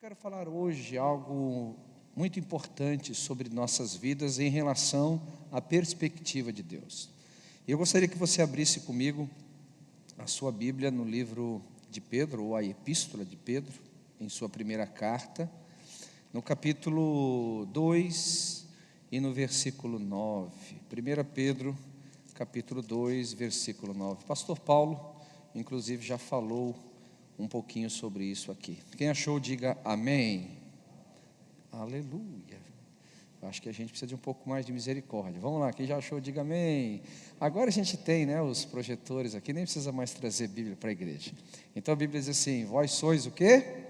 quero falar hoje algo muito importante sobre nossas vidas em relação à perspectiva de Deus. Eu gostaria que você abrisse comigo a sua Bíblia no livro de Pedro, ou a Epístola de Pedro, em sua primeira carta, no capítulo 2 e no versículo 9. 1 Pedro, capítulo 2, versículo 9. Pastor Paulo, inclusive, já falou um pouquinho sobre isso aqui. Quem achou, diga amém. Aleluia. Acho que a gente precisa de um pouco mais de misericórdia. Vamos lá, quem já achou, diga amém. Agora a gente tem, os projetores aqui, nem precisa mais trazer Bíblia para a igreja. Então a Bíblia diz assim: vós sois o quê?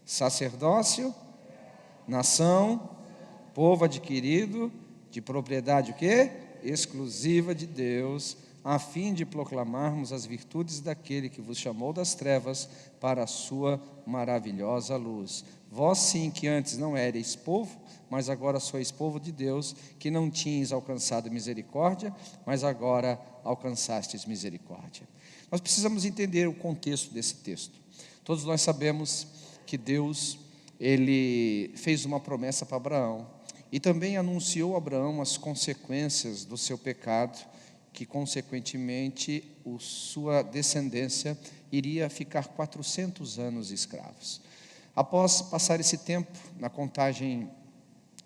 Sacerdócio, nação, povo adquirido, de propriedade o quê? Exclusiva de Deus, a fim de proclamarmos as virtudes daquele que vos chamou das trevas para a sua maravilhosa luz. Vós sim, que antes não éreis povo, mas agora sois povo de Deus, que não tinhas alcançado misericórdia, mas agora alcançastes misericórdia. Nós precisamos entender o contexto desse texto. Todos nós sabemos que Deus, Ele fez uma promessa para Abraão, e também anunciou a Abraão as consequências do seu pecado, que consequentemente sua descendência iria ficar 400 anos escravos. Após passar esse tempo, na contagem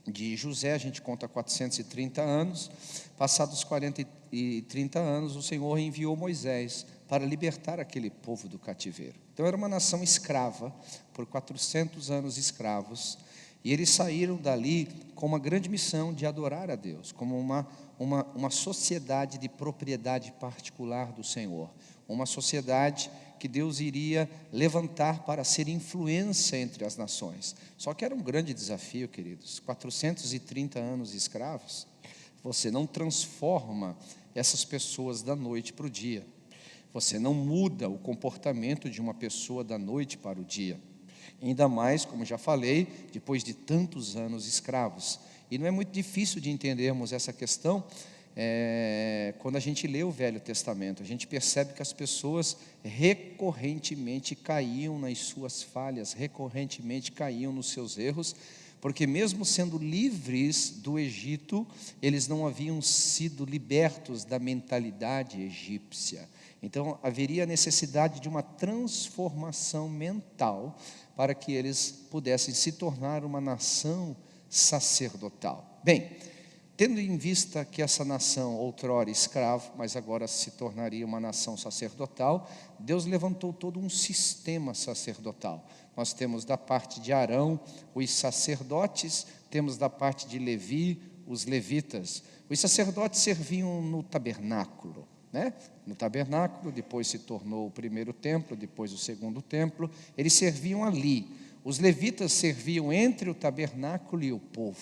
de José, a gente conta 430 anos, passados 40 e 30 anos, o Senhor enviou Moisés para libertar aquele povo do cativeiro. Então era uma nação escrava, por 400 anos escravos, e eles saíram dali com uma grande missão de adorar a Deus, como uma sociedade de propriedade particular do Senhor, uma sociedade que Deus iria levantar para ser influência entre as nações. Só que era um grande desafio, queridos, 430 anos escravos. Você não transforma essas pessoas da noite para o dia, você não muda o comportamento de uma pessoa da noite para o dia, ainda mais, como já falei, depois de tantos anos escravos. E não é muito difícil de entendermos essa questão quando a gente lê o Velho Testamento. A gente percebe que as pessoas recorrentemente caíam nas suas falhas, recorrentemente caíam nos seus erros, porque mesmo sendo livres do Egito, eles não haviam sido libertos da mentalidade egípcia. Então haveria necessidade de uma transformação mental para que eles pudessem se tornar uma nação sacerdotal. Bem, tendo em vista que essa nação outrora escrava, mas agora se tornaria uma nação sacerdotal, Deus levantou todo um sistema sacerdotal. Nós temos da parte de Arão os sacerdotes, temos da parte de Levi os levitas. Os sacerdotes serviam no tabernáculo, no tabernáculo, depois se tornou o primeiro templo, depois o segundo templo, eles serviam ali. Os levitas serviam entre o tabernáculo e o povo,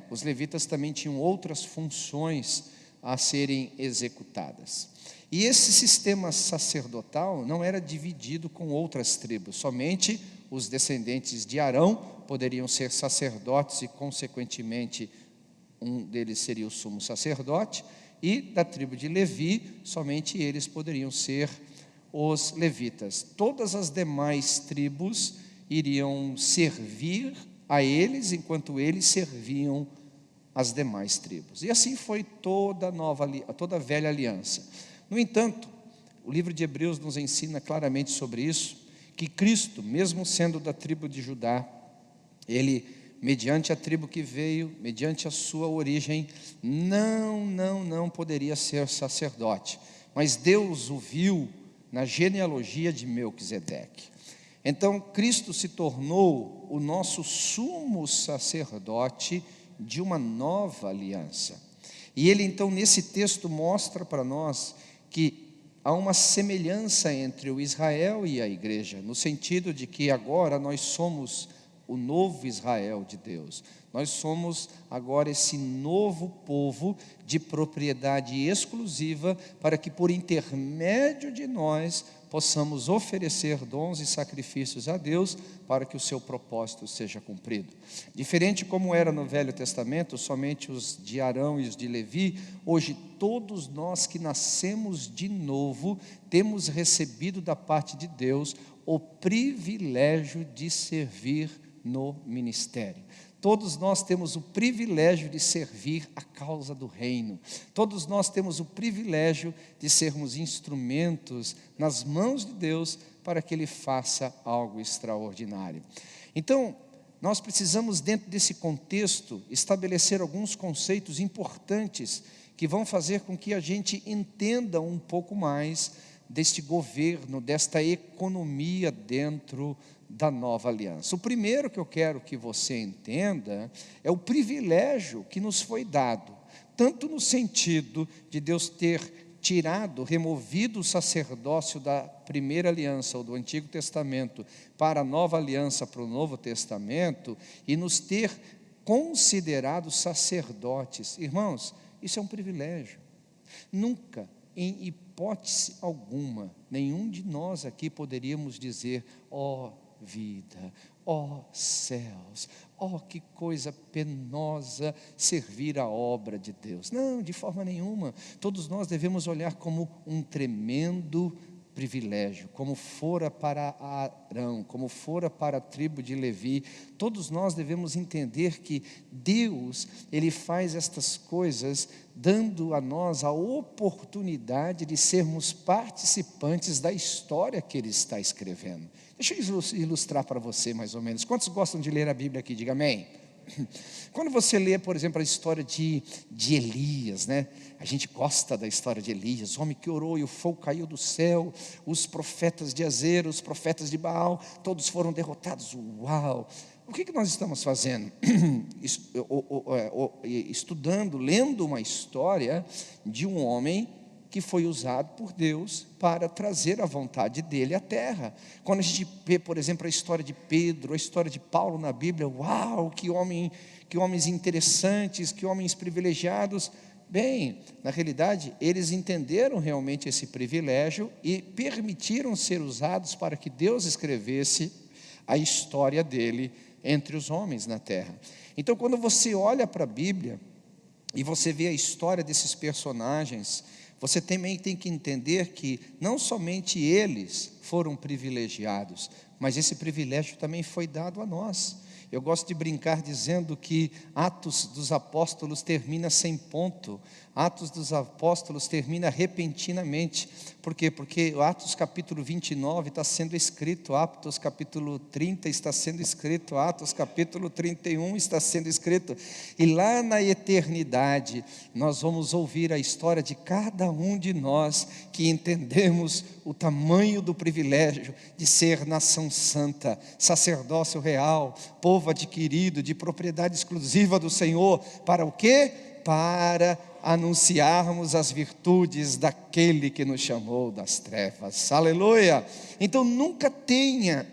Os levitas também tinham outras funções a serem executadas. E esse sistema sacerdotal não era dividido com outras tribos, somente os descendentes de Arão poderiam ser sacerdotes e, consequentemente, um deles seria o sumo sacerdote, e da tribo de Levi, somente eles poderiam ser os levitas. Todas as demais tribos iriam servir a eles, enquanto eles serviam as demais tribos. E assim foi toda a velha aliança. No entanto, o livro de Hebreus nos ensina claramente sobre isso, que Cristo, mesmo sendo da tribo de Judá, ele, mediante a tribo que veio, mediante a sua origem, não poderia ser sacerdote. Mas Deus o viu na genealogia de Melquisedeque. Então Cristo se tornou o nosso sumo sacerdote de uma nova aliança. E ele então nesse texto mostra para nós que há uma semelhança entre o Israel e a igreja, no sentido de que agora nós somos o novo Israel de Deus. Nós somos agora esse novo povo de propriedade exclusiva, para que por intermédio de nós possamos oferecer dons e sacrifícios a Deus, para que o seu propósito seja cumprido. Diferente como era no Velho Testamento, somente os de Arão e os de Levi, hoje todos nós que nascemos de novo, temos recebido da parte de Deus o privilégio de servir no ministério. Todos nós temos o privilégio de servir a causa do reino. Todos nós temos o privilégio de sermos instrumentos nas mãos de Deus para que Ele faça algo extraordinário. Então, nós precisamos, dentro desse contexto, estabelecer alguns conceitos importantes que vão fazer com que a gente entenda um pouco mais deste governo, desta economia dentro da nova aliança. O primeiro que eu quero que você entenda é o privilégio que nos foi dado, tanto no sentido de Deus ter removido o sacerdócio da primeira aliança, ou do Antigo Testamento, para a nova aliança, para o Novo Testamento, e nos ter considerado sacerdotes. Irmãos, isso é um privilégio. Nunca, em hipótese alguma, nenhum de nós aqui poderíamos dizer: ó vida, ó céus, ó que coisa penosa servir a obra de Deus. Não, de forma nenhuma. Todos nós devemos olhar como um tremendo privilégio, como fora para Arão, como fora para a tribo de Levi. Todos nós devemos entender que Deus, Ele faz estas coisas dando a nós a oportunidade de sermos participantes da história que Ele está escrevendo. Deixa eu ilustrar para você mais ou menos. Quantos gostam de ler a Bíblia aqui? Diga amém. Quando você lê, por exemplo, a história de Elias, né? A gente gosta da história de Elias, o homem que orou e o fogo caiu do céu, os profetas de Azer, os profetas de Baal, todos foram derrotados. Uau! O que nós estamos fazendo? Estudando, lendo uma história de um homem que foi usado por Deus para trazer a vontade dele à terra. Quando a gente vê, por exemplo, a história de Pedro, a história de Paulo na Bíblia, uau, que homens interessantes, que homens privilegiados. Bem, na realidade, eles entenderam realmente esse privilégio e permitiram ser usados para que Deus escrevesse a história dele entre os homens na terra. Então, quando você olha para a Bíblia e você vê a história desses personagens, você também tem que entender que não somente eles foram privilegiados, mas esse privilégio também foi dado a nós. Eu gosto de brincar dizendo que Atos dos Apóstolos termina sem ponto. Atos dos Apóstolos termina repentinamente. Por quê? Porque Atos capítulo 29 está sendo escrito, Atos capítulo 30 está sendo escrito, Atos capítulo 31 está sendo escrito. E lá na eternidade, nós vamos ouvir a história de cada um de nós que entendemos o tamanho do privilégio de ser nação santa, sacerdócio real, povo adquirido, de propriedade exclusiva do Senhor. Para o quê? Para anunciarmos as virtudes daquele que nos chamou das trevas. Aleluia! Então nunca tenha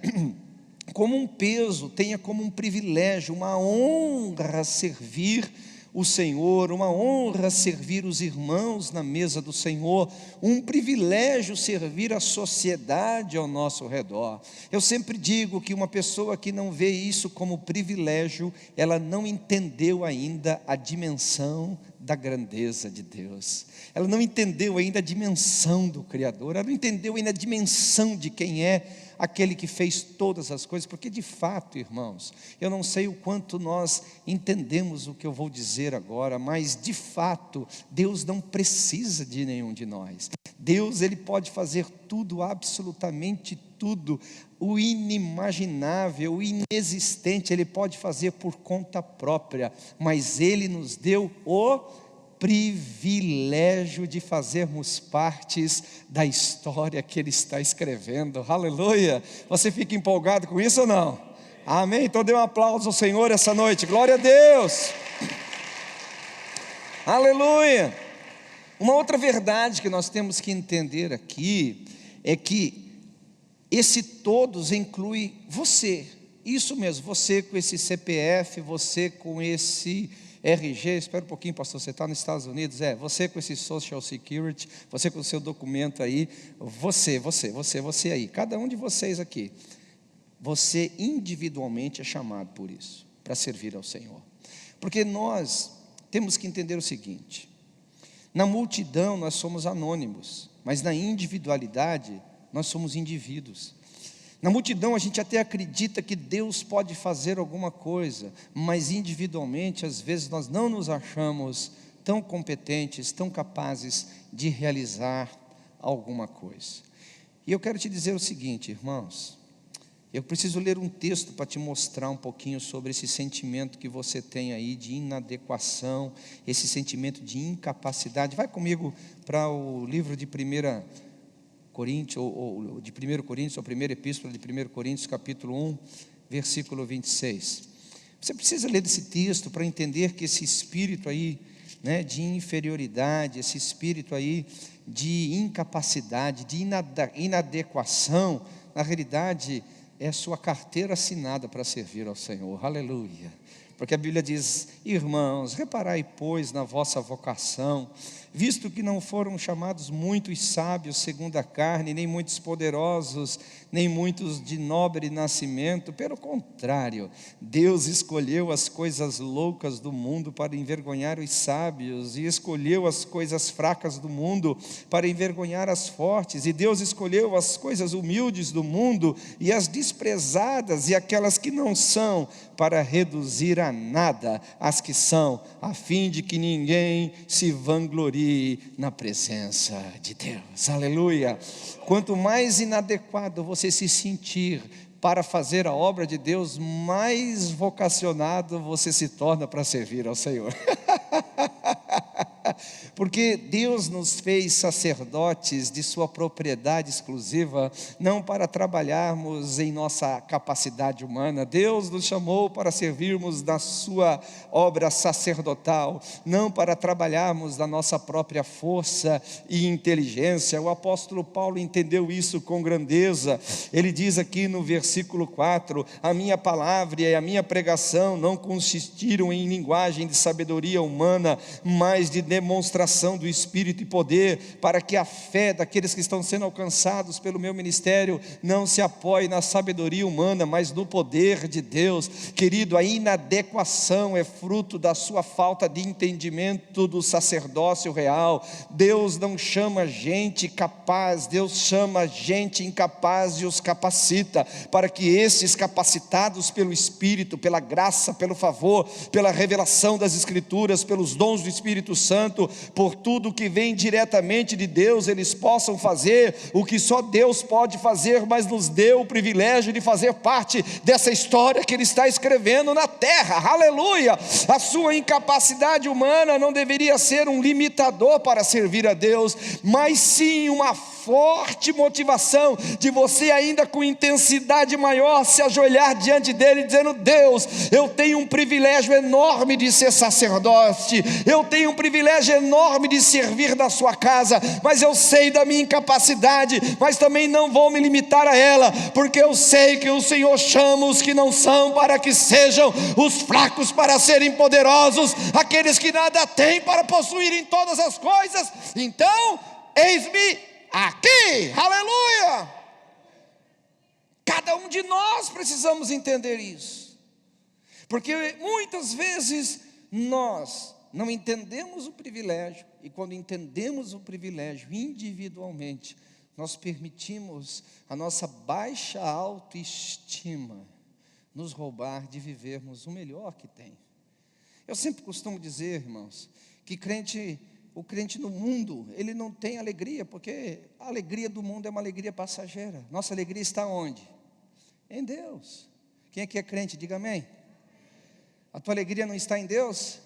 como um peso, tenha como um privilégio, uma honra servir o Senhor, uma honra servir os irmãos na mesa do Senhor, um privilégio servir a sociedade ao nosso redor. Eu sempre digo que uma pessoa que não vê isso como privilégio, ela não entendeu ainda a dimensão da grandeza de Deus. Ela não entendeu ainda a dimensão do Criador, ela não entendeu ainda a dimensão de quem é aquele que fez todas as coisas, porque de fato, irmãos, eu não sei o quanto nós entendemos o que eu vou dizer agora, mas de fato, Deus não precisa de nenhum de nós. Deus, Ele pode fazer tudo, absolutamente tudo, o inimaginável, o inexistente, Ele pode fazer por conta própria, mas Ele nos deu o privilégio de fazermos partes da história que Ele está escrevendo. Aleluia! Você fica empolgado com isso ou não? Amém? Então dê um aplauso ao Senhor essa noite. Glória a Deus! Aleluia! Uma outra verdade que nós temos que entender aqui é que esse todos inclui você. Isso mesmo, você com esse CPF, você com esse RG, espera um pouquinho, pastor, você está nos Estados Unidos, você com esse Social Security, você com o seu documento aí, você aí, cada um de vocês aqui, você individualmente é chamado por isso, para servir ao Senhor, porque nós temos que entender o seguinte: na multidão nós somos anônimos, mas na individualidade nós somos indivíduos. Na multidão a gente até acredita que Deus pode fazer alguma coisa, mas individualmente às vezes nós não nos achamos tão competentes, tão capazes de realizar alguma coisa. E eu quero te dizer o seguinte, irmãos, eu preciso ler um texto para te mostrar um pouquinho sobre esse sentimento que você tem aí de inadequação, esse sentimento de incapacidade. Vai comigo para o livro de 1 Coríntios, ou de 1 Coríntios, ou primeira epístola de 1 Coríntios, capítulo 1, versículo 26. Você precisa ler esse texto para entender que esse espírito aí, né, de inferioridade, esse espírito aí de incapacidade, de inadequação, na realidade é a sua carteira assinada para servir ao Senhor, aleluia. Porque a Bíblia diz: irmãos, reparai pois na vossa vocação, visto que não foram chamados muitos sábios segundo a carne, nem muitos poderosos, nem muitos de nobre nascimento. Pelo contrário, Deus escolheu as coisas loucas do mundo para envergonhar os sábios, e escolheu as coisas fracas do mundo para envergonhar as fortes, e Deus escolheu as coisas humildes do mundo e as desprezadas e aquelas que não são, para reduzir a nada as que são, a fim de que ninguém se vanglorie na presença de Deus, aleluia. Quanto mais inadequado você se sentir para fazer a obra de Deus, mais vocacionado você se torna para servir ao Senhor. Porque Deus nos fez sacerdotes de sua propriedade exclusiva, não para trabalharmos em nossa capacidade humana. Deus nos chamou para servirmos da sua obra sacerdotal, não para trabalharmos da nossa própria força e inteligência. O apóstolo Paulo entendeu isso com grandeza. Ele diz aqui no versículo 4: a minha palavra e a minha pregação não consistiram em linguagem de sabedoria humana, mas de demonstração do Espírito e poder, para que a fé daqueles que estão sendo alcançados pelo meu ministério não se apoie na sabedoria humana, mas no poder de Deus. Querido, a inadequação é fruto da sua falta de entendimento do sacerdócio real. Deus não chama gente capaz, Deus chama gente incapaz e os capacita, para que esses capacitados pelo Espírito, pela graça, pelo favor, pela revelação das Escrituras, pelos dons do Espírito Santo, por tudo que vem diretamente de Deus, eles possam fazer o que só Deus pode fazer, mas nos deu o privilégio de fazer parte dessa história que Ele está escrevendo na terra, aleluia. A sua incapacidade humana não deveria ser um limitador para servir a Deus, mas sim uma forte motivação de você, ainda com intensidade maior, se ajoelhar diante dele, dizendo: Deus, eu tenho um privilégio enorme de ser sacerdote, eu tenho um privilégio enorme de servir na sua casa, mas eu sei da minha incapacidade, mas também não vou me limitar a ela, porque eu sei que o Senhor chama os que não são para que sejam os fracos para serem poderosos, aqueles que nada têm para possuírem todas as coisas. Então, eis-me aqui, aleluia. Cada um de nós precisamos entender isso, porque muitas vezes nós não entendemos o privilégio, e quando entendemos o privilégio individualmente, nós permitimos a nossa baixa autoestima nos roubar de vivermos o melhor que tem. Eu sempre costumo dizer, irmãos, que o crente no mundo, ele não tem alegria, porque a alegria do mundo é uma alegria passageira. Nossa alegria está onde? Em Deus. Quem aqui é crente, diga amém. A tua alegria não está em Deus?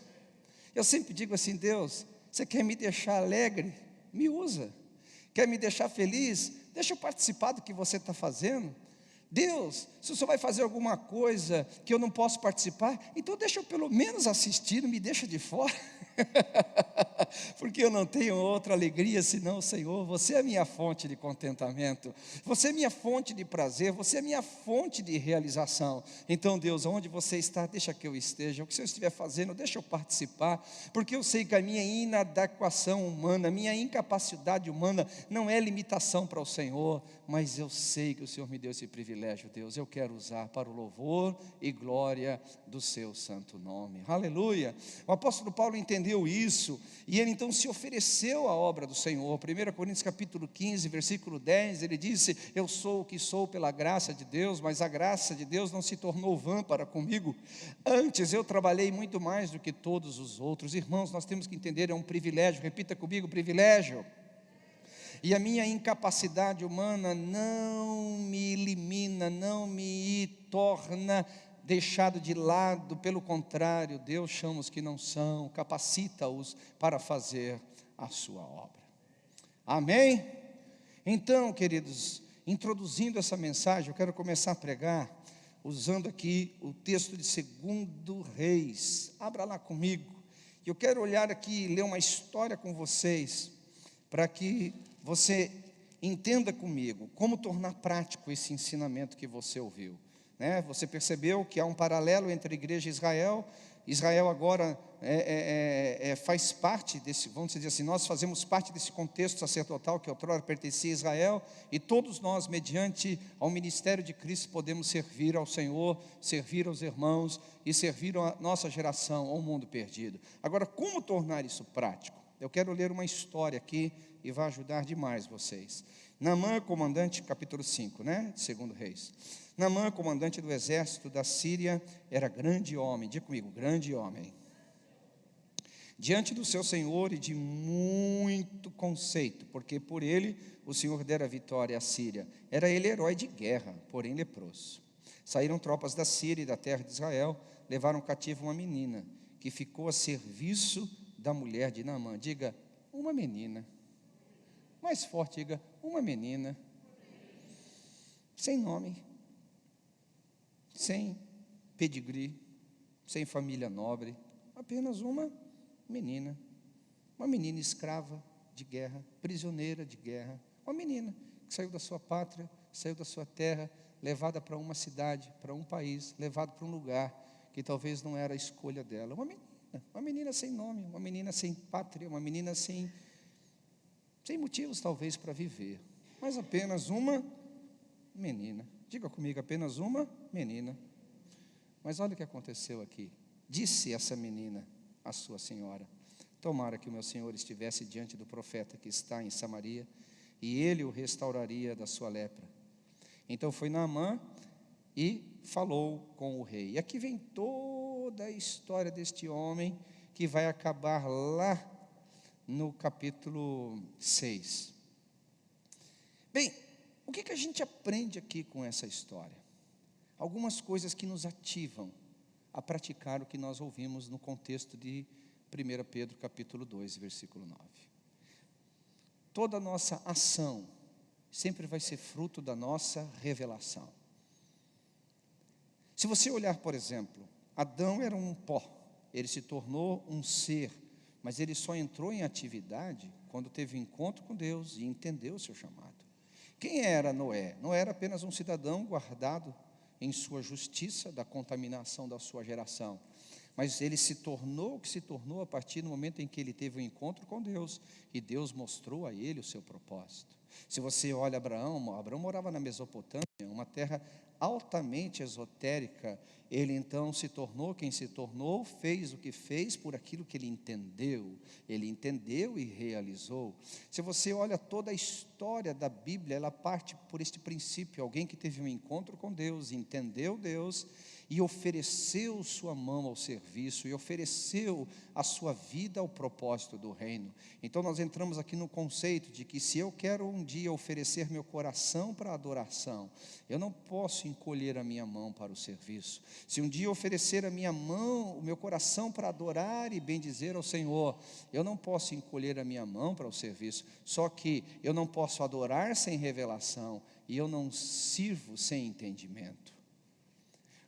Eu sempre digo assim: Deus, você quer me deixar alegre? Me usa. Quer me deixar feliz? Deixa eu participar do que você está fazendo. Deus, se o Senhor vai fazer alguma coisa que eu não posso participar, então deixa eu pelo menos assistir, não me deixa de fora. Porque eu não tenho outra alegria senão o Senhor. Você é a minha fonte de contentamento, você é minha fonte de prazer, você é minha fonte de realização. Então, Deus, onde você está, deixa que eu esteja. O que o Senhor estiver fazendo, deixa eu participar, porque eu sei que a minha inadequação humana, a minha incapacidade humana não é limitação para o Senhor, mas eu sei que o Senhor me deu esse privilégio. Deus, eu quero usar para o louvor e glória do seu santo nome, aleluia. O apóstolo Paulo entendeu entendeu isso, e ele então se ofereceu à obra do Senhor. 1 Coríntios capítulo 15, versículo 10, ele disse: eu sou o que sou pela graça de Deus, mas a graça de Deus não se tornou vã para comigo, antes eu trabalhei muito mais do que todos os outros. Irmãos, nós temos que entender, é um privilégio, repita comigo, privilégio. E a minha incapacidade humana não me elimina, não me torna deixado de lado, pelo contrário, Deus chama os que não são, capacita-os para fazer a sua obra. Amém? Então, queridos, introduzindo essa mensagem, eu quero começar a pregar usando aqui o texto de 2 Reis. Abra lá comigo. Eu quero olhar aqui e ler uma história com vocês, para que você entenda comigo como tornar prático esse ensinamento que você ouviu. Você percebeu que há um paralelo entre a igreja e Israel. Israel agora faz parte desse, vamos dizer assim, nós fazemos parte desse contexto sacerdotal que outrora pertencia a Israel, e todos nós, mediante ao ministério de Cristo, podemos servir ao Senhor, servir aos irmãos e servir a nossa geração, ao mundo perdido. Agora, como tornar isso prático? Eu quero ler uma história aqui e vai ajudar demais vocês. Naamã, comandante, capítulo 5, de 2 Reis. Naamã, comandante do exército da Síria, era grande homem, diga comigo, grande homem, diante do seu Senhor, e de muito conceito, porque por ele o Senhor dera vitória à Síria. Era ele herói de guerra, porém leproso. Saíram tropas da Síria e da terra de Israel, levaram cativo uma menina, que ficou a serviço da mulher de Naamã. Diga, uma menina. Mais forte, diga, uma menina. Sem nome, sem pedigree, sem família nobre, apenas uma menina escrava de guerra, prisioneira de guerra, uma menina que saiu da sua pátria, saiu da sua terra, levada para uma cidade, para um país, levada para um lugar que talvez não era a escolha dela, uma menina sem nome, uma menina sem pátria, uma menina sem motivos talvez para viver, mas apenas uma menina. Diga comigo, apenas uma menina. Mas olha o que aconteceu aqui. Disse essa menina à sua senhora: tomara que o meu senhor estivesse diante do profeta que está em Samaria, e ele o restauraria da sua lepra. Então foi Naamã e falou com o rei. E aqui vem toda a história deste homem, que vai acabar lá no capítulo 6. Bem, o que a gente aprende aqui com essa história? Algumas coisas que nos ativam a praticar o que nós ouvimos no contexto de 1 Pedro capítulo 2, versículo 9. Toda a nossa ação sempre vai ser fruto da nossa revelação. Se você olhar, por exemplo, Adão era um pó, ele se tornou um ser, mas ele só entrou em atividade quando teve um encontro com Deus e entendeu o seu chamado. Quem era Noé? Noé era apenas um cidadão guardado em sua justiça da contaminação da sua geração. Mas ele se tornou o que se tornou a partir do momento em que ele teve um encontro com Deus, e Deus mostrou a ele o seu propósito. Se você olha Abraão morava na Mesopotâmia, uma terra altamente esotérica. Ele então se tornou quem se tornou, fez o que fez por aquilo que ele entendeu e realizou. Se você olha toda a história da Bíblia, ela parte por este princípio: alguém que teve um encontro com Deus, entendeu Deus e ofereceu sua mão ao serviço, e ofereceu a sua vida ao propósito do reino. Então nós entramos aqui no conceito de que se eu quero um dia oferecer meu coração para a adoração, eu não posso encolher a minha mão para o serviço. Se um dia oferecer a minha mão, o meu coração para adorar e bendizer ao Senhor, eu não posso encolher a minha mão para o serviço. Só que eu não posso adorar sem revelação, e eu não sirvo sem entendimento.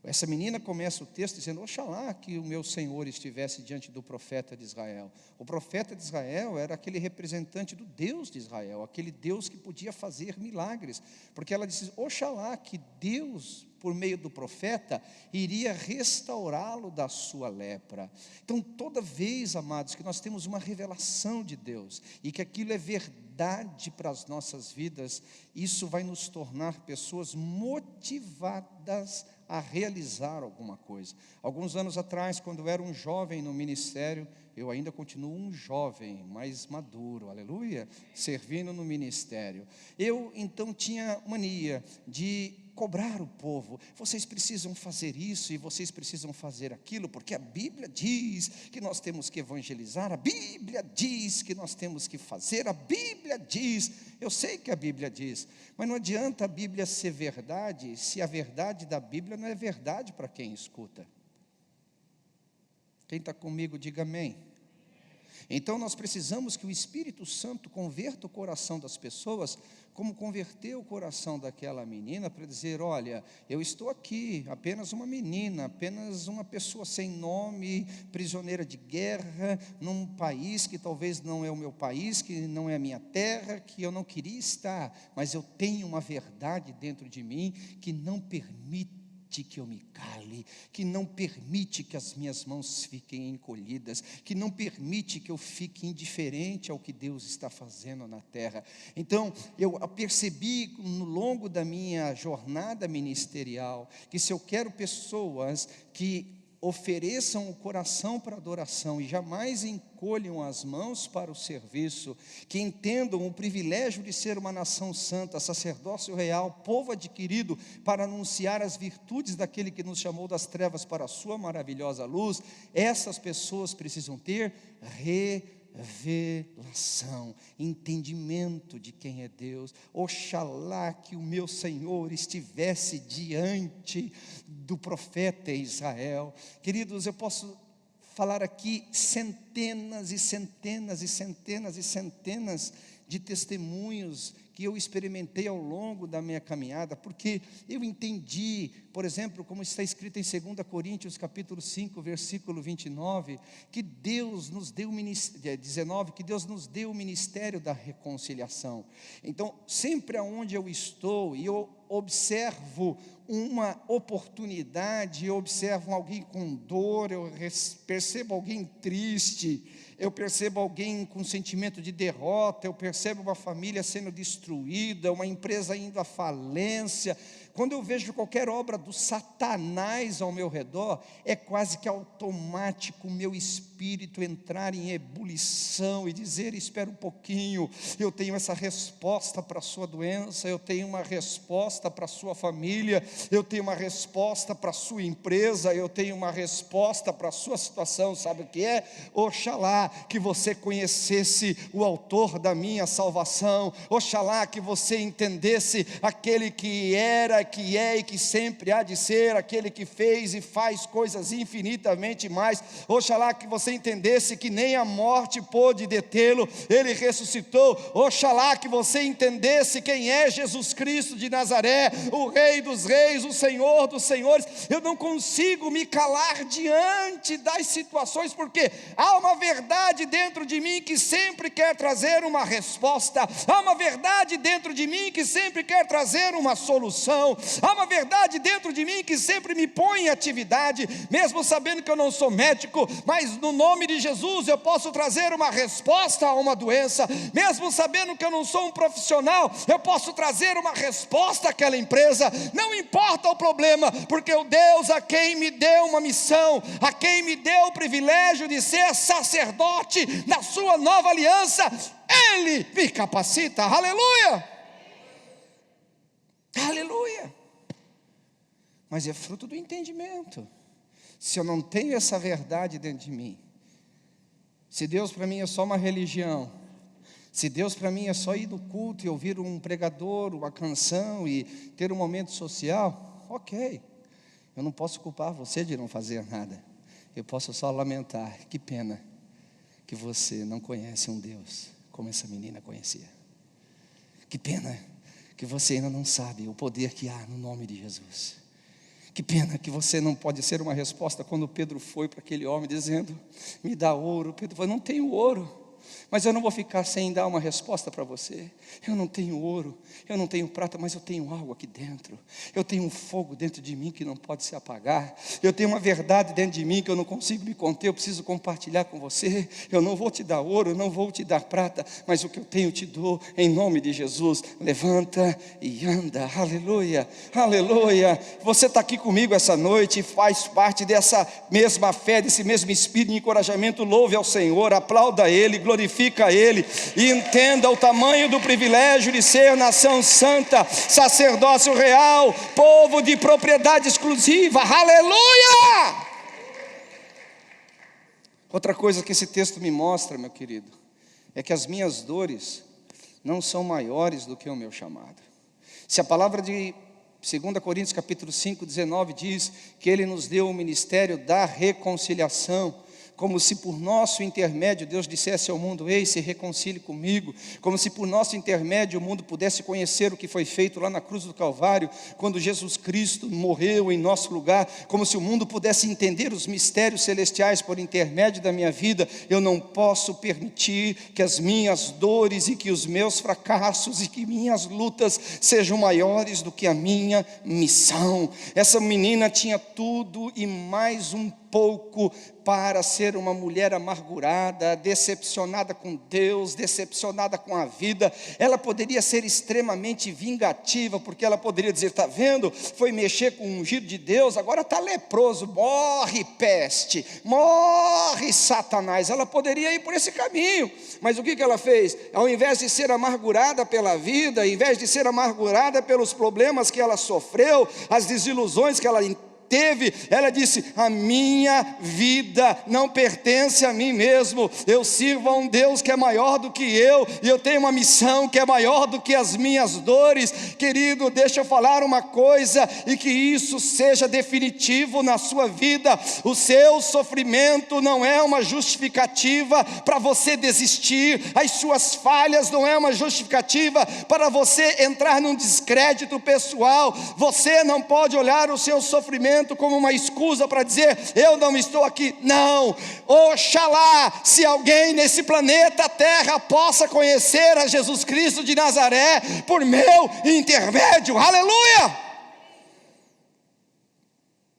Essa menina começa o texto dizendo: oxalá que o meu Senhor estivesse diante do profeta de Israel. O profeta de Israel era aquele representante do Deus de Israel, aquele Deus que podia fazer milagres, porque ela disse: oxalá que Deus por meio do profeta, iria restaurá-lo da sua lepra. Então, toda vez, amados, que nós temos uma revelação de Deus, e que aquilo é verdade para as nossas vidas, isso vai nos tornar pessoas motivadas a realizar alguma coisa. Alguns anos atrás, quando eu era um jovem no ministério, eu ainda continuo um jovem, mais maduro, aleluia, servindo no ministério. Eu então tinha mania de cobrar o povo: vocês precisam fazer isso e vocês precisam fazer aquilo, porque a Bíblia diz que nós temos que evangelizar, a Bíblia diz que nós temos que fazer, a Bíblia diz. Eu sei que a Bíblia diz, mas não adianta a Bíblia ser verdade se a verdade da Bíblia não é verdade para quem escuta. Quem está comigo, diga amém. Então nós precisamos que o Espírito Santo converta o coração das pessoas, como converteu o coração daquela menina, para dizer: olha, eu estou aqui, apenas uma menina, apenas uma pessoa sem nome, prisioneira de guerra, num país que talvez não é o meu país, que não é a minha terra, que eu não queria estar, mas eu tenho uma verdade dentro de mim que não permite que eu me cale, que não permite que as minhas mãos fiquem encolhidas, que não permite que eu fique indiferente ao que Deus está fazendo na terra. Então, eu percebi no longo da minha jornada ministerial, que se eu quero pessoas que ofereçam o coração para adoração e jamais encolham as mãos para o serviço, que entendam o privilégio de ser uma nação santa, sacerdócio real, povo adquirido para anunciar as virtudes daquele que nos chamou das trevas para a sua maravilhosa luz, essas pessoas precisam ter revelação, entendimento de quem é Deus. Oxalá que o meu Senhor estivesse diante do profeta Israel. Queridos, eu posso falar aqui centenas e centenas e centenas e centenas de testemunhos que eu experimentei ao longo da minha caminhada, porque eu entendi, por exemplo, como está escrito em 2 Coríntios capítulo 5, versículo 29, que Deus nos deu 19, que Deus nos deu o ministério da reconciliação. Então, sempre aonde eu estou e eu observo uma oportunidade, eu observo alguém com dor, eu percebo alguém triste, eu percebo alguém com sentimento de derrota, eu percebo uma família sendo destruída, uma empresa indo à falência. Quando eu vejo qualquer obra do Satanás ao meu redor, é quase que automático o meu espírito entrar em ebulição e dizer: espera um pouquinho, eu tenho essa resposta para a sua doença, eu tenho uma resposta para a sua família, eu tenho uma resposta para a sua empresa, eu tenho uma resposta para a sua situação. Sabe o que é? Oxalá que você conhecesse o autor da minha salvação, oxalá que você entendesse aquele que era, que é e que sempre há de ser, aquele que fez e faz coisas infinitamente mais. Oxalá que você entendesse que nem a morte pôde detê-lo, ele ressuscitou. Oxalá que você entendesse quem é Jesus Cristo de Nazaré, o Rei dos Reis, o Senhor dos Senhores. Eu não consigo me calar diante das situações, porque há uma verdade dentro de mim que sempre quer trazer uma resposta, há uma verdade dentro de mim que sempre quer trazer uma solução, há uma verdade dentro de mim que sempre me põe em atividade, mesmo sabendo que eu não sou médico, mas no nome de Jesus eu posso trazer uma resposta a uma doença, mesmo sabendo que eu não sou um profissional, eu posso trazer uma resposta àquela empresa. Não importa o problema, porque o Deus a quem me deu uma missão, a quem me deu o privilégio de ser sacerdote da sua nova aliança, Ele me capacita. Aleluia, aleluia. Mas é fruto do entendimento. Se eu não tenho essa verdade dentro de mim, se Deus para mim é só uma religião, se Deus para mim é só ir no culto e ouvir um pregador, uma canção e ter um momento social, ok, eu não posso culpar você de não fazer nada, eu posso só lamentar: que pena que você não conhece um Deus como essa menina conhecia, que pena que você ainda não sabe o poder que há no nome de Jesus, que pena que você não pode ser uma resposta. Quando Pedro foi para aquele homem dizendo: me dá ouro, Pedro falou: não tenho ouro, Mas eu não vou ficar sem dar uma resposta para você. Eu não tenho ouro, eu não tenho prata, mas eu tenho algo aqui dentro. Eu tenho um fogo dentro de mim que não pode se apagar. Eu tenho uma verdade dentro de mim que eu não consigo me conter, eu preciso compartilhar com você. Eu não vou te dar ouro, eu não vou te dar prata, mas o que eu tenho eu te dou, em nome de Jesus. Levanta e anda, aleluia, aleluia. Você está aqui comigo essa noite e faz parte dessa mesma fé, desse mesmo espírito de encorajamento. Louve ao Senhor, aplauda Ele, glorifica Ele, e entenda o tamanho do privilégio de ser nação santa, sacerdócio real, povo de propriedade exclusiva, aleluia! Outra coisa que esse texto me mostra, meu querido, é que as minhas dores não são maiores do que o meu chamado. Se a palavra de 2 Coríntios capítulo 5, 19 diz que Ele nos deu o ministério da reconciliação, como se por nosso intermédio Deus dissesse ao mundo: ei, se reconcilie comigo, como se por nosso intermédio o mundo pudesse conhecer o que foi feito lá na cruz do Calvário, quando Jesus Cristo morreu em nosso lugar, como se o mundo pudesse entender os mistérios celestiais por intermédio da minha vida. Eu não posso permitir que as minhas dores e que os meus fracassos e que minhas lutas sejam maiores do que a minha missão. Essa menina tinha tudo e mais um pouco para ser uma mulher amargurada, decepcionada com Deus, decepcionada com a vida. Ela poderia ser extremamente vingativa, porque ela poderia dizer: está vendo, foi mexer com o ungido de Deus, agora está leproso, morre peste, morre Satanás. Ela poderia ir por esse caminho, mas o que ela fez? Ao invés de ser amargurada pela vida, ao invés de ser amargurada pelos problemas que ela sofreu, as desilusões que ela teve, ela disse: a minha vida não pertence a mim mesmo, eu sirvo a um Deus que é maior do que eu, e eu tenho uma missão que é maior do que as minhas dores. Querido, deixa eu falar uma coisa, e que isso seja definitivo na sua vida: o seu sofrimento não é uma justificativa para você desistir, as suas falhas não é uma justificativa para você entrar num descrédito pessoal. Você não pode olhar o seu sofrimento como uma excusa para dizer: eu não estou aqui. Não, oxalá se alguém nesse planeta Terra possa conhecer a Jesus Cristo de Nazaré por meu intermédio, aleluia!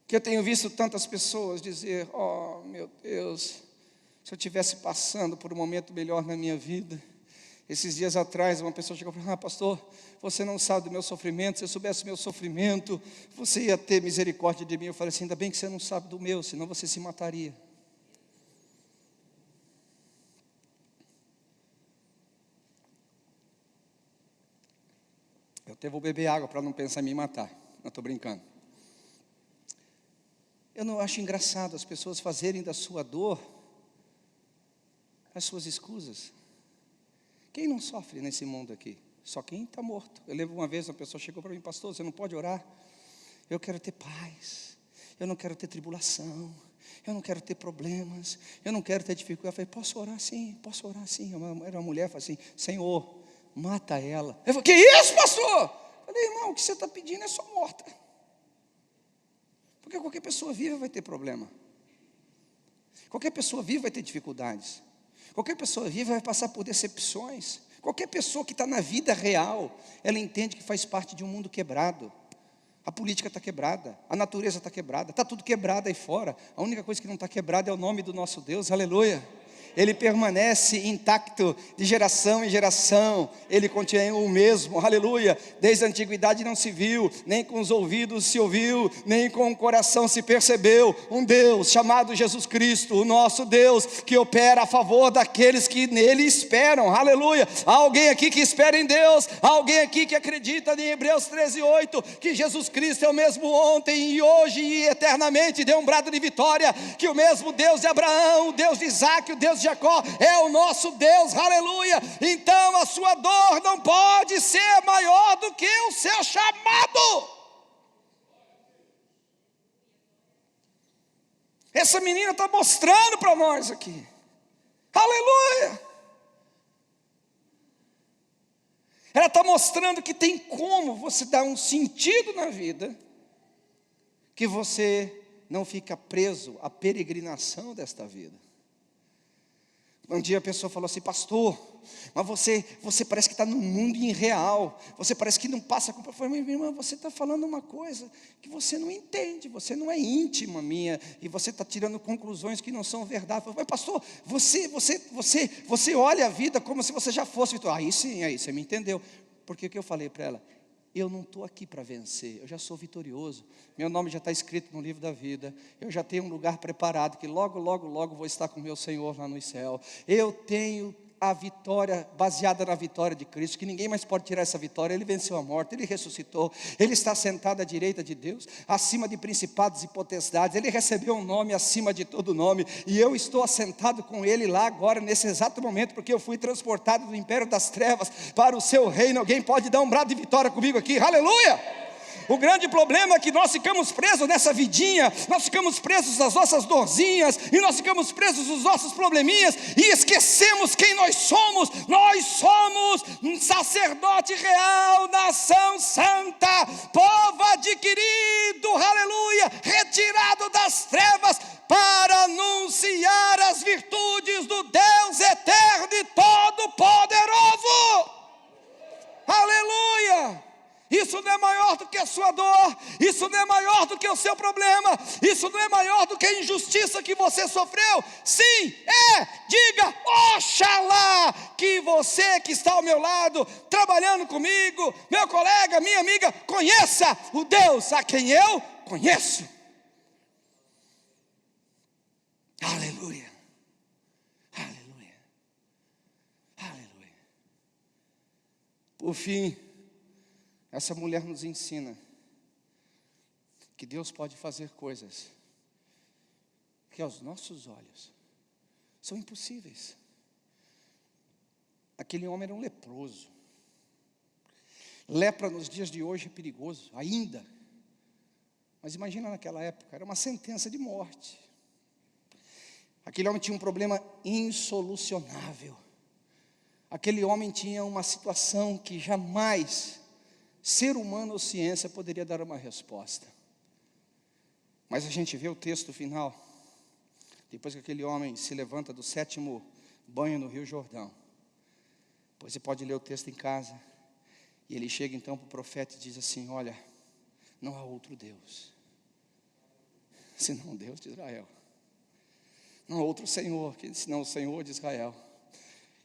Que eu tenho visto tantas pessoas dizer: oh meu Deus, se eu estivesse passando por um momento melhor na minha vida. Esses dias atrás, uma pessoa chegou e falou: pastor, você não sabe do meu sofrimento, se eu soubesse do meu sofrimento, você ia ter misericórdia de mim. Eu falei assim: ainda bem que você não sabe do meu, senão você se mataria. Eu até vou beber água para não pensar em me matar, não estou brincando. Eu não acho engraçado as pessoas fazerem da sua dor as suas escusas. Quem não sofre nesse mundo aqui? Só quem está morto. Eu lembro uma vez, uma pessoa chegou para mim: pastor, você não pode orar? Eu quero ter paz, eu não quero ter tribulação, eu não quero ter problemas, eu não quero ter dificuldade. Eu falei: posso orar sim, posso orar sim. Era uma mulher, falou assim: Senhor, mata ela. Eu falei: que isso, pastor? Eu falei: irmão, o que você está pedindo é só morta. Porque qualquer pessoa viva vai ter problema, qualquer pessoa viva vai ter dificuldades, qualquer pessoa viva vai passar por decepções. Qualquer pessoa que está na vida real, ela entende que faz parte de um mundo quebrado. A política está quebrada, a natureza está quebrada, está tudo quebrado aí fora. A única coisa que não está quebrada é o nome do nosso Deus, aleluia. Ele permanece intacto de geração em geração, Ele continua o mesmo, aleluia. Desde a antiguidade não se viu, nem com os ouvidos se ouviu, nem com o coração se percebeu, um Deus chamado Jesus Cristo, o nosso Deus, que opera a favor daqueles que nele esperam, aleluia. Há alguém aqui que espera em Deus, há alguém aqui que acredita em Hebreus 13:8, que Jesus Cristo é o mesmo ontem e hoje e eternamente. Dê um brado de vitória, que o mesmo Deus de Abraão, o Deus de Isaac, o Deus de Jacó é o nosso Deus, aleluia. Então a sua dor não pode ser maior do que o seu chamado. Essa menina está mostrando para nós aqui, aleluia. Ela está mostrando que tem como você dar um sentido na vida, que você não fica preso à peregrinação desta vida. Um dia a pessoa falou assim: pastor, mas você parece que está num mundo irreal, você parece que não passa com... Eu falei: minha irmã, você está falando uma coisa que você não entende, você não é íntima minha, e você está tirando conclusões que não são verdade. Eu falei: mas pastor, você olha a vida como se você já fosse vitorioso. Aí sim, aí você me entendeu. Porque o que eu falei para ela? Eu não estou aqui para vencer, eu já sou vitorioso, meu nome já está escrito no livro da vida, eu já tenho um lugar preparado, que logo, logo, logo vou estar com o meu Senhor lá no céu. Eu tenho a vitória, baseada na vitória de Cristo, que ninguém mais pode tirar essa vitória. Ele venceu a morte, Ele ressuscitou, Ele está sentado à direita de Deus, acima de principados e potestades, Ele recebeu um nome acima de todo nome, e eu estou assentado com Ele lá agora, nesse exato momento, porque eu fui transportado do império das trevas para o seu reino. Alguém pode dar um brado de vitória comigo aqui? Aleluia! O grande problema é que nós ficamos presos nessa vidinha, nós ficamos presos nas nossas dorzinhas, e nós ficamos presos nos nossos probleminhas, e esquecemos quem nós somos. Nós somos um sacerdote real, nação santa, povo adquirido, aleluia, retirado das trevas, para anunciar as virtudes do Deus eterno e todo-poderoso. Aleluia! Isso não é maior do que a sua dor, isso não é maior do que o seu problema, isso não é maior do que a injustiça que você sofreu. Sim, diga: oxalá que você que está ao meu lado, trabalhando comigo, meu colega, minha amiga, conheça o Deus a quem eu conheço. Aleluia, aleluia, aleluia. Por fim, essa mulher nos ensina que Deus pode fazer coisas que aos nossos olhos são impossíveis. Aquele homem era um leproso. Lepra nos dias de hoje é perigoso, ainda. Mas imagina naquela época, era uma sentença de morte. Aquele homem tinha um problema insolucionável. Aquele homem tinha uma situação que jamais ser humano ou ciência poderia dar uma resposta. Mas a gente vê o texto final, depois que aquele homem se levanta do 7º banho no Rio Jordão. Pois você pode ler o texto em casa. E ele chega então para o profeta e diz assim: olha, não há outro Deus senão o Deus de Israel. Não há outro Senhor senão o Senhor de Israel.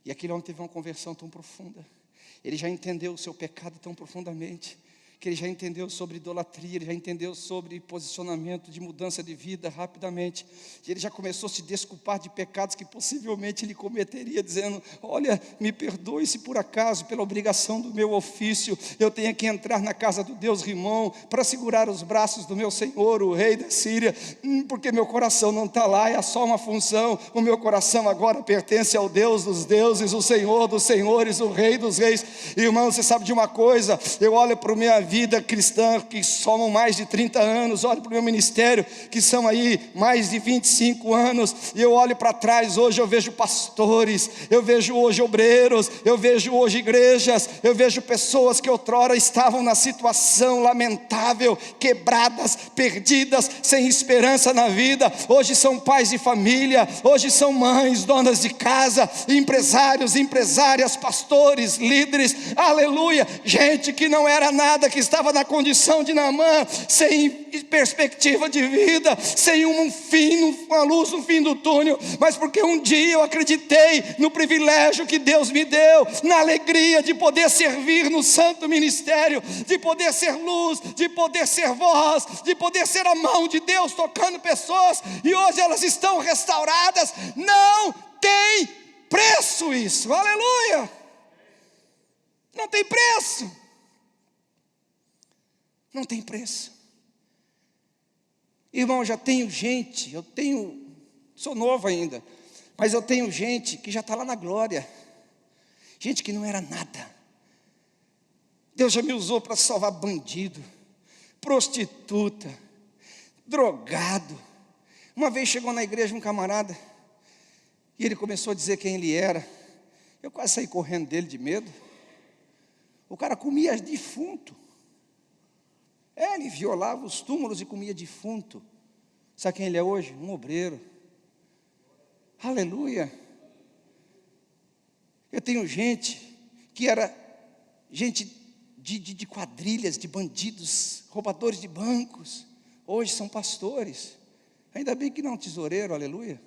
E aquele homem teve uma conversão tão profunda. Ele já entendeu o seu pecado tão profundamente, que ele já entendeu sobre idolatria, ele já entendeu sobre posicionamento de mudança de vida rapidamente. E ele já começou a se desculpar de pecados que possivelmente ele cometeria, dizendo: olha, me perdoe se por acaso, pela obrigação do meu ofício, eu tenha que entrar na casa do Deus Rimon, para segurar os braços do meu Senhor, o rei da Síria, porque meu coração não está lá, é só uma função. O meu coração agora pertence ao Deus dos deuses, o Senhor dos senhores, o rei dos reis. Irmão, você sabe de uma coisa? Eu olho para a minha vida cristã, que somam mais de 30 anos, olho para o meu ministério, que são aí mais de 25 anos, e eu olho para trás, hoje eu vejo pastores, eu vejo hoje obreiros, eu vejo hoje igrejas, eu vejo pessoas que outrora estavam na situação lamentável, quebradas, perdidas, sem esperança na vida, hoje são pais de família, hoje são mães, donas de casa, empresários, empresárias, pastores, líderes, aleluia, gente que não era nada, que estava na condição de Naamã, sem perspectiva de vida, sem um fim, uma luz no fim do túnel, mas porque um dia eu acreditei no privilégio que Deus me deu, na alegria de poder servir no santo ministério, de poder ser luz, de poder ser voz, de poder ser a mão de Deus tocando pessoas, e hoje elas estão restauradas. Não tem preço isso, aleluia, não tem preço. Não tem preço. Irmão, já tenho gente, sou novo ainda, mas eu tenho gente que já está lá na glória, gente que não era nada. Deus já me usou para salvar bandido, prostituta, drogado. Uma vez chegou na igreja um camarada, e ele começou a dizer quem ele era. Eu quase saí correndo dele de medo. O cara comia defunto. Ele violava os túmulos e comia defunto. Sabe quem ele é hoje? Um obreiro. Aleluia. Eu tenho gente que era gente de quadrilhas, de bandidos, roubadores de bancos. Hoje são pastores. Ainda bem que não tesoureiro, aleluia.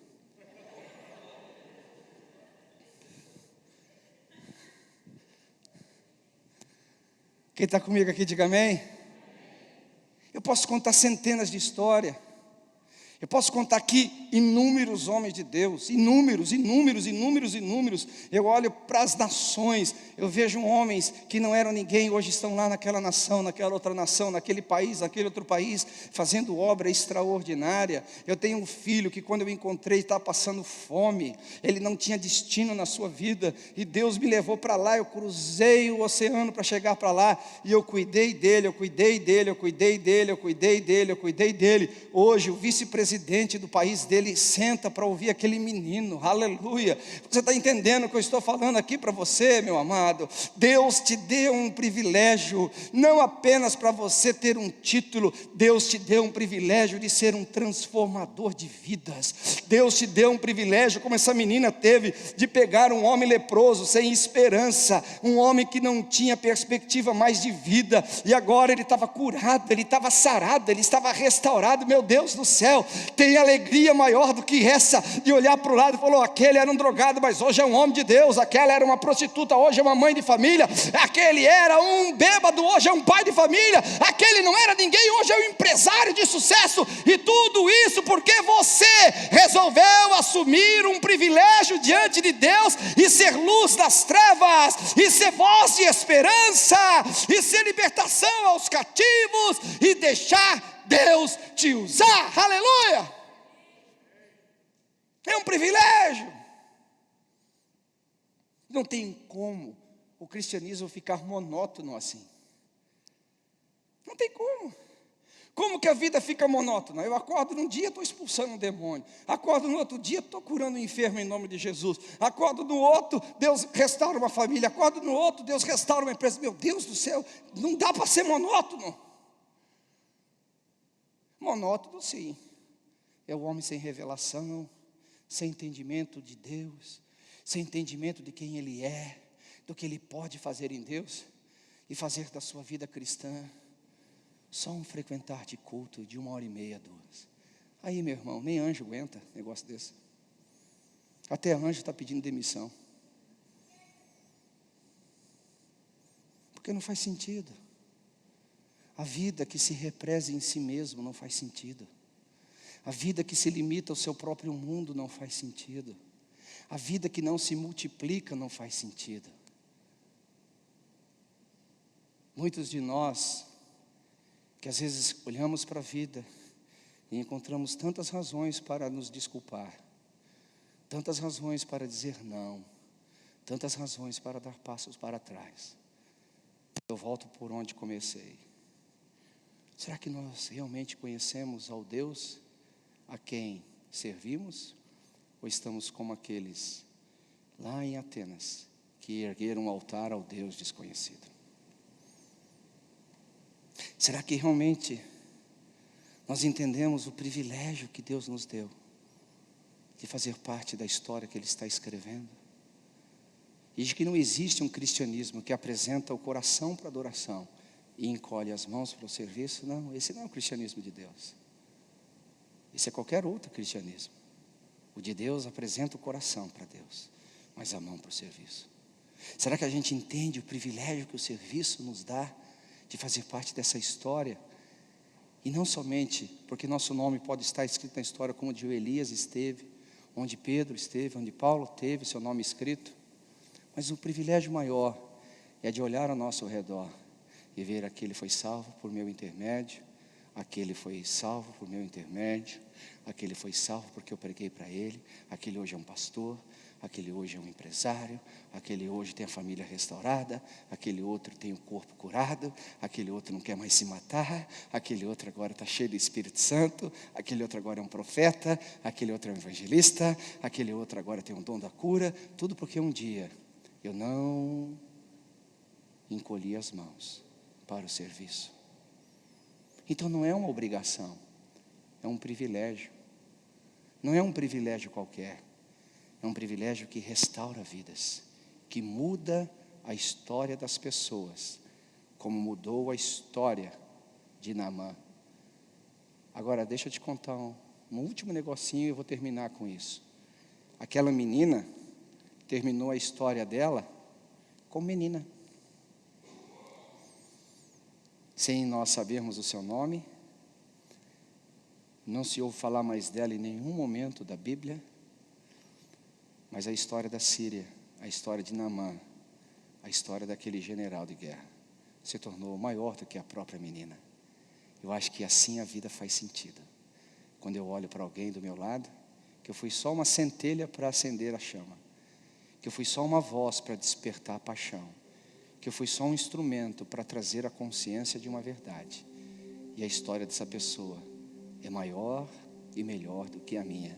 Quem está comigo aqui, diga amém. Eu posso contar centenas de histórias. Eu posso contar aqui inúmeros homens de Deus, inúmeros. Eu olho para as nações, eu vejo homens que não eram ninguém, hoje estão lá naquela nação, naquela outra nação, naquele país, naquele outro país, fazendo obra extraordinária. Eu tenho um filho que quando eu encontrei estava passando fome, ele não tinha destino na sua vida, e Deus me levou para lá, eu cruzei o oceano para chegar para lá, e eu cuidei dele. Hoje o vice-presidente do país dele senta para ouvir aquele menino, aleluia. Você está entendendo o que eu estou falando aqui para você, meu amado? Deus te deu um privilégio, não apenas para você ter um título, Deus te deu um privilégio de ser um transformador de vidas. Deus te deu um privilégio, como essa menina teve, de pegar um homem leproso, sem esperança, um homem que não tinha perspectiva mais de vida, e agora ele estava curado, ele estava sarado, ele estava restaurado. Meu Deus do céu, tem alegria maior do que essa, de olhar para o lado e falar: aquele era um drogado, mas hoje é um homem de Deus, aquela era uma prostituta, hoje é uma mãe de família, aquele era um bêbado, hoje é um pai de família, aquele não era ninguém, hoje é um empresário de sucesso. E tudo isso porque você resolveu assumir um privilégio diante de Deus, e ser luz das trevas, e ser voz de esperança, e ser libertação aos cativos, e deixar Deus te usar, aleluia. É um privilégio. Não tem como o cristianismo ficar monótono assim. Não tem como. Como que a vida fica monótona? Eu acordo num dia, estou expulsando um demônio. Acordo no outro dia, estou curando um enfermo em nome de Jesus. Acordo no outro, Deus restaura uma família. Acordo no outro, Deus restaura uma empresa. Meu Deus do céu, não dá para ser monótono. Monótono sim, é o homem sem revelação, sem entendimento de Deus, sem entendimento de quem Ele é, do que Ele pode fazer em Deus, e fazer da sua vida cristã só um frequentar de culto de 1h30, 2. Aí, meu irmão, nem anjo aguenta negócio desse. Até anjo está pedindo demissão, porque não faz sentido. A vida que se represa em si mesmo não faz sentido. A vida que se limita ao seu próprio mundo não faz sentido. A vida que não se multiplica não faz sentido. Muitos de nós, que às vezes olhamos para a vida e encontramos tantas razões para nos desculpar, tantas razões para dizer não, tantas razões para dar passos para trás. Eu volto por onde comecei. Será que nós realmente conhecemos ao Deus a quem servimos? Ou estamos como aqueles lá em Atenas, que ergueram um altar ao Deus desconhecido? Será que realmente nós entendemos o privilégio que Deus nos deu de fazer parte da história que Ele está escrevendo? E de que não existe um cristianismo que apresenta o coração para a adoração e encolhe as mãos para o serviço? Não, esse não é o cristianismo de Deus. Esse é qualquer outro cristianismo. O de Deus apresenta o coração para Deus, mas a mão para o serviço. Será que a gente entende o privilégio que o serviço nos dá de fazer parte dessa história? E não somente porque nosso nome pode estar escrito na história, como o de Elias esteve, onde Pedro esteve, onde Paulo teve seu nome escrito, mas o privilégio maior é de olhar ao nosso redor e ver: aquele foi salvo por meu intermédio, aquele foi salvo por meu intermédio, aquele foi salvo porque eu preguei para ele, aquele hoje é um pastor, aquele hoje é um empresário, aquele hoje tem a família restaurada, aquele outro tem o corpo curado, aquele outro não quer mais se matar, aquele outro agora está cheio do Espírito Santo, aquele outro agora é um profeta, aquele outro é um evangelista, aquele outro agora tem um dom da cura. Tudo porque um dia eu não encolhi as mãos para o serviço. Então não é uma obrigação, é um privilégio. Não é um privilégio qualquer, é um privilégio que restaura vidas, que muda a história das pessoas, como mudou a história de Naamã. Agora, deixa eu te contar um último negocinho e eu vou terminar com isso. Aquela menina terminou a história dela como menina, sem nós sabermos o seu nome. Não se ouve falar mais dela em nenhum momento da Bíblia. Mas a história da Síria, a história de Naamã, a história daquele general de guerra, se tornou maior do que a própria menina. Eu acho que assim a vida faz sentido. Quando eu olho para alguém do meu lado, que eu fui só uma centelha para acender a chama, que eu fui só uma voz para despertar a paixão, que eu fui só um instrumento para trazer a consciência de uma verdade. E a história dessa pessoa é maior e melhor do que a minha.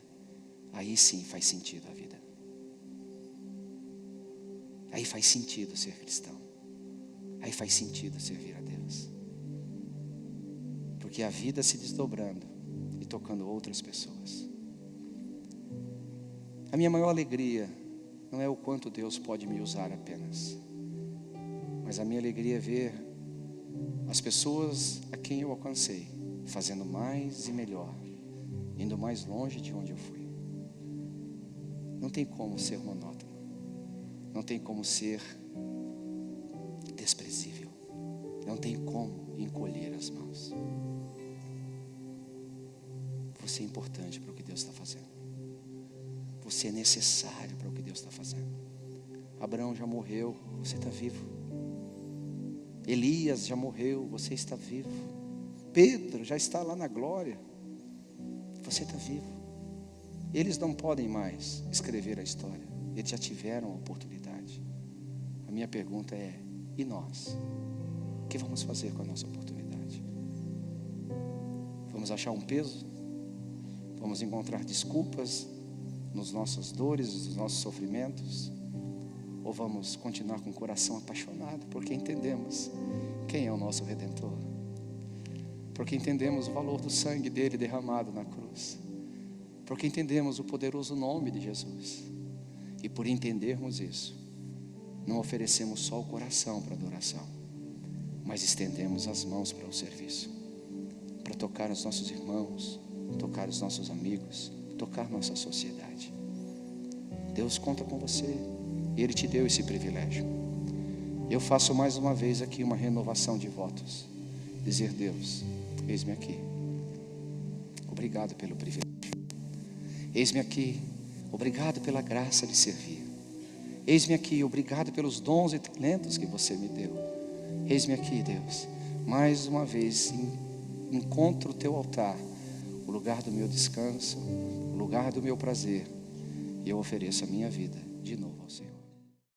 Aí sim faz sentido a vida. Aí faz sentido ser cristão. Aí faz sentido servir a Deus. Porque a vida se desdobrando e tocando outras pessoas. A minha maior alegria não é o quanto Deus pode me usar apenas, mas a minha alegria é ver as pessoas a quem eu alcancei fazendo mais e melhor, indo mais longe de onde eu fui. Não tem como ser monótono, não tem como ser desprezível, não tem como encolher as mãos. Você é importante para o que Deus está fazendo. Você é necessário para o que Deus está fazendo. Abraão já morreu, você está vivo. Elias já morreu, você está vivo. Pedro já está lá na glória, você está vivo. Eles não podem mais escrever a história, eles já tiveram a oportunidade. A minha pergunta é: e nós? O que vamos fazer com a nossa oportunidade? Vamos achar um peso? Vamos encontrar desculpas nas nossas dores, nos nossos sofrimentos? Ou vamos continuar com o coração apaixonado, porque entendemos quem é o nosso Redentor? Porque entendemos o valor do sangue dele derramado na cruz. Porque entendemos o poderoso nome de Jesus. E por entendermos isso, não oferecemos só o coração para adoração, mas estendemos as mãos para o serviço, para tocar os nossos irmãos, tocar os nossos amigos, tocar nossa sociedade. Deus conta com você, Ele te deu esse privilégio. Eu faço mais uma vez aqui uma renovação de votos. Dizer: Deus, eis-me aqui. Obrigado pelo privilégio. Eis-me aqui. Obrigado pela graça de servir. Eis-me aqui. Obrigado pelos dons e talentos que você me deu. Eis-me aqui, Deus. Mais uma vez encontro o teu altar, o lugar do meu descanso, o lugar do meu prazer. E eu ofereço a minha vida de novo ao Senhor.